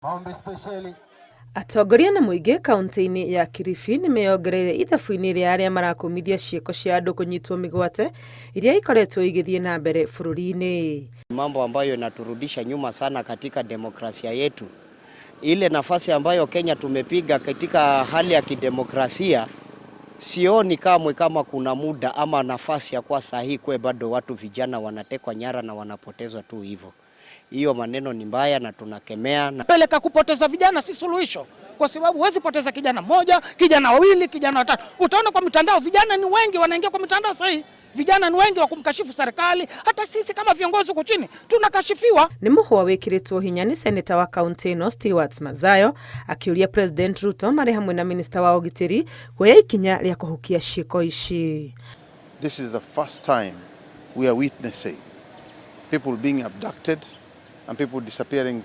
Maombi speciali. Atongoria na muingi kaunti-ini ya Kilifi ni meongereire ithabu-ini ria aria marakumithia ciiko cia andu kunyitwo migwate iria ikoretwo igithie na mbere bururi-ini. Mambo ambayo inaturudisha nyuma sana katika demokrasia yetu. Ile nafasi ambayo Kenya tumepiga katika hali ya kidemokrasia, sioni kamwe kama kuna muda ama nafasi ya kuwa sahihi kwa bado watu vijana wanatekwa nyara na wanapotezwa tu hivyo. Hiyo maneno ni mbaya na tunakemea. Peleka kupoteza vijana si suluhisho, kwa sababu huwezi poteza kijana mmoja, kijana wawili, kijana watatu. Utaona kwa mitandao vijana ni wengi wanaingia kwa mitandao sasa. Vijana ni wengi wa kumkashifu serikali, hata sisi kama viongozi huko chini tunakashifiwa. Ni muhwa wikiritwo hinya ni seneta wa kaunti ino Stewart Mazayo akiuria President Ruto mari hamwe na minister wa ugitiri kuoya ikinya ria kuhukia ciiko ici. This is the first time we are witnessing people being abducted and people disappearing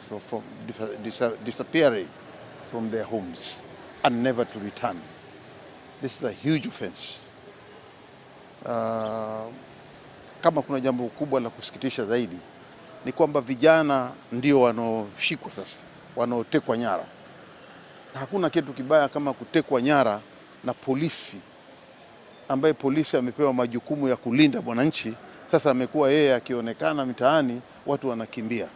from their homes and never to return. This is a huge offense. Kama kuna jambo kubwa la kusikitisha zaidi ni kwamba vijana ndio wanaoshikwa sasa, wanaotekwa nyara. Hakuna kitu kibaya kama kutekwa nyara na polisi, ambaye polisi amepewa majukumu ya kulinda mwananchi. Sasa amekuwa yeye akionekana mitaani watu wanakimbia.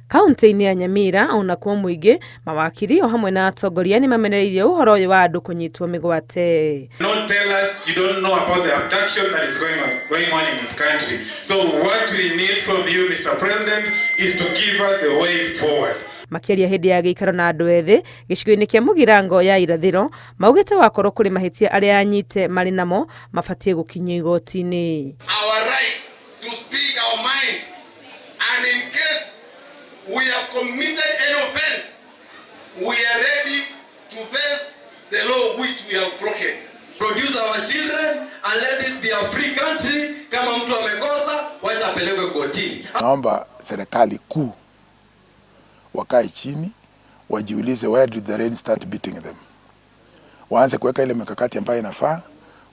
Kaunti-ini ya Nyamira ona kwa muingi mawakiri o hamwe na atongoria ni mamenereirie uhoro uyu wa andu kunyitwo migwate. Don't tell us you don't know about the abduction that is going on in the country. So what we need from you, Mr. President, is to give us the way forward. Makiaria hindi ya giikaro na andu ethi gicigo-ini kia Mugirango ya irathiro maugite wakorwo kuri mahitia aria anyite mari namo mabatie gukinyio igoti-ini. Our right to speak our mind, and in case we have committed any offense, we are ready to face the law which we have broken. Produce our children and let this be a free country. Kama mtu amekosa wacha apelekwe kotini. Naomba serikali kuu wakae chini wajiulize, where did the rain start beating them? Waanze kuweka ile mikakati ambayo inafaa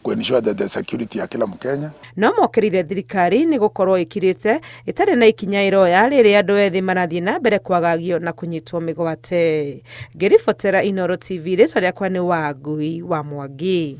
ku ensure that the security ya kila Mkenya. No mokerire thirikari ni gukorwo ikirite itari na ikinya iroya riri andu ethi marathie na mbere kwagagio na kunyitwo migwate. Ngiribotera Inooro TV ritwa riakwa ni Wangui wa Mwangi.